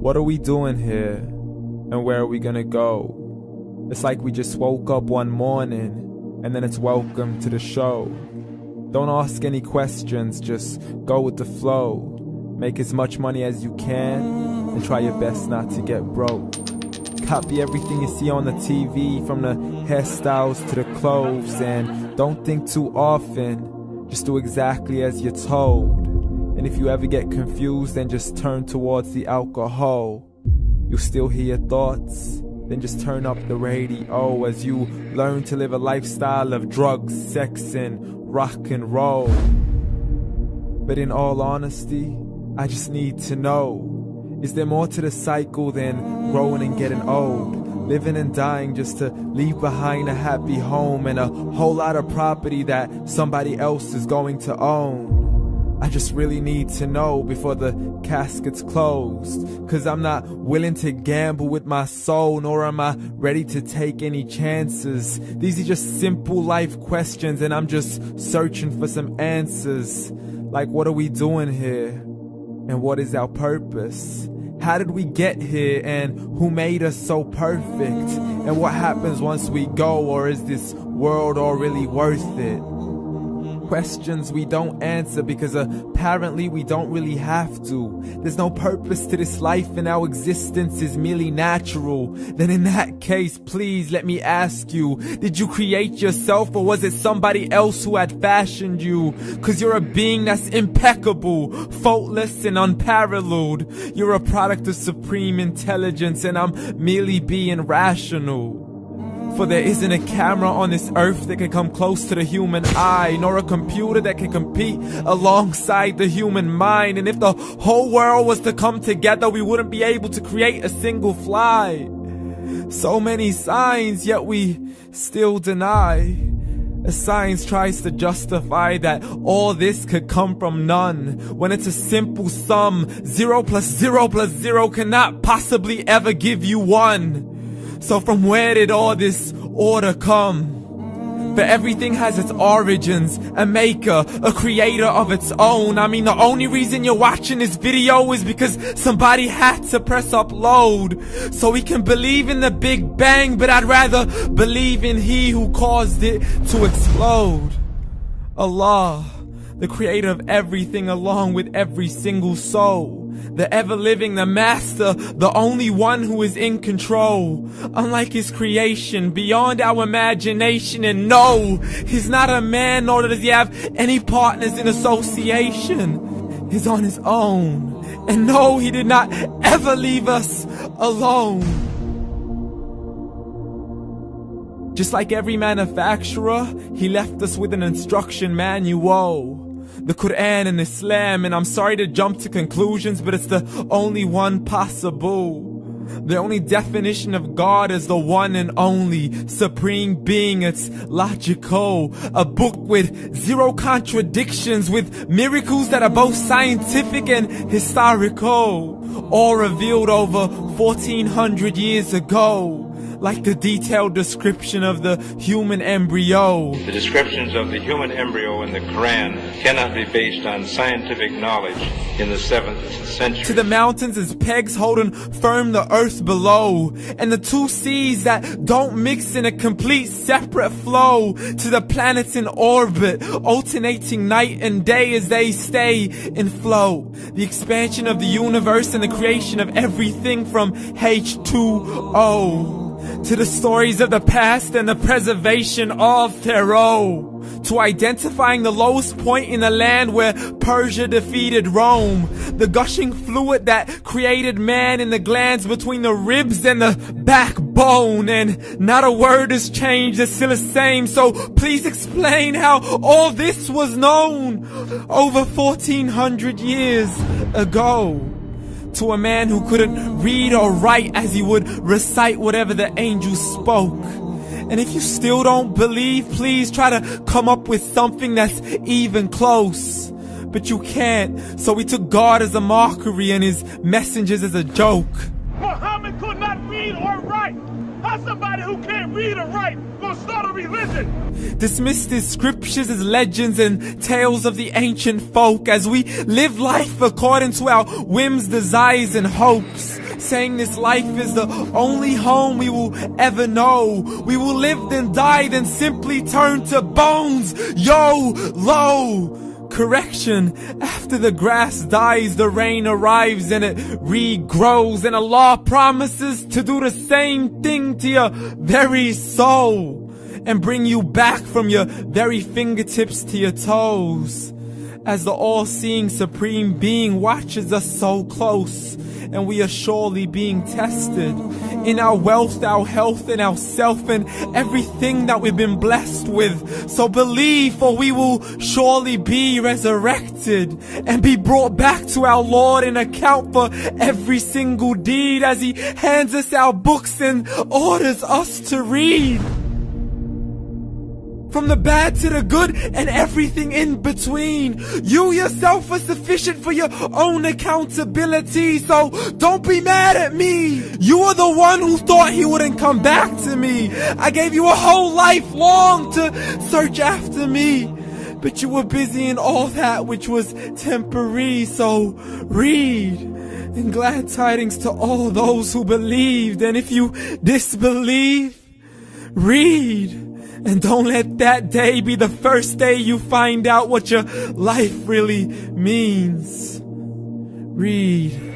What are we doing here? And where are we gonna go? It's like we just woke up one morning, and then it's welcome to the show. Don't ask any questions, just go with the flow. Make as much money as you can, and try your best not to get broke. Copy everything you see on the TV, from the hairstyles to the clothes, and don't think too often, just do exactly as you're told. And if you ever get confused, then just turn towards the alcohol. You'll still hear your thoughts, then just turn up the radio as you learn to live a lifestyle of drugs, sex, and rock and roll. But in all honesty, I just need to know, is there more to the cycle than growing and getting old? Living and dying just to leave behind a happy home and a whole lot of property that somebody else is going to own. I just really need to know before the casket's closed, 'cause I'm not willing to gamble with my soul, nor am I ready to take any chances. These are just simple life questions, and I'm just searching for some answers. Like, what are we doing here? And what is our purpose? How did we get here, and who made us so perfect? And what happens once we go, or is this world all really worth it? Questions we don't answer because apparently we don't really have to. There's no purpose to this life and our existence is merely natural. Then in that case, please let me ask you, did you create yourself, or was it somebody else who had fashioned you? 'Cause you're a being that's impeccable, faultless and unparalleled. You're a product of supreme intelligence, and I'm merely being rational. For there isn't a camera on this earth that can come close to the human eye, nor a computer that can compete alongside the human mind. And if the whole world was to come together, we wouldn't be able to create a single fly. So many signs, yet we still deny. As science tries to justify that all this could come from none, when it's a simple sum. 0 plus 0 plus 0 cannot possibly ever give you 1. So from where did all this order come? For everything has its origins, a maker, a creator of its own. I mean, the only reason you're watching this video is because somebody had to press upload. So we can believe in the Big Bang, but I'd rather believe in He who caused it to explode. Allah, the creator of everything along with every single soul. The ever-living, the master, the only one who is in control. Unlike his creation, beyond our imagination. And no, he's not a man, nor does he have any partners in association. He's on his own. And no, he did not ever leave us alone. Just like every manufacturer, he left us with an instruction manual. The Quran and Islam, and I'm sorry to jump to conclusions, but it's the only one possible. The only definition of God is the one and only supreme being. It's logical, a book with 0 contradictions, with miracles that are both scientific and historical, all revealed over 1400 years ago. Like the detailed description of the human embryo. The descriptions of the human embryo in the Quran cannot be based on scientific knowledge in the 7th century. To the mountains as pegs holding firm the earth below, and the 2 seas that don't mix in a complete separate flow. To the planets in orbit, alternating night and day as they stay in flow. The expansion of the universe and the creation of everything from H2O. To the stories of the past and the preservation of Pharaoh. To identifying the lowest point in the land where Persia defeated Rome. The gushing fluid that created man in the glands between the ribs and the backbone. And not a word has changed, it's still the same. So please explain how all this was known over 1400 years ago. To a man who couldn't read or write as he would recite whatever the angels spoke. And if you still don't believe, please try to come up with something that's even close. But you can't, so we took God as a mockery and his messengers as a joke. Muhammad could not read or write. How's somebody who can't read or write gonna start a religion? Dismissed his scriptures as legends and tales of the ancient folk, as we live life according to our whims, desires and hopes. saying this life is the only home we will ever know. We will live then die, then simply turn to bones. YOLO! Correction, after the grass dies, the rain arrives and it regrows, and Allah promises to do the same thing to your very soul and bring you back from your very fingertips to your toes, as the all-seeing supreme being watches us so close, and we are surely being tested in our wealth, our health, and our self, and everything that we've been blessed with. So believe, for we will surely be resurrected and be brought back to our Lord and account for every single deed, as He hands us our books and orders us to read. From the bad to the good and everything in between. You yourself are sufficient for your own accountability, so don't be mad at me. You are the one who thought He wouldn't come back to me. I gave you a whole life long to search after me, but you were busy in all that which was temporary. So read, and glad tidings to all those who believed. And if you disbelieve, read. And don't let that day be the first day you find out what your life really means. Read.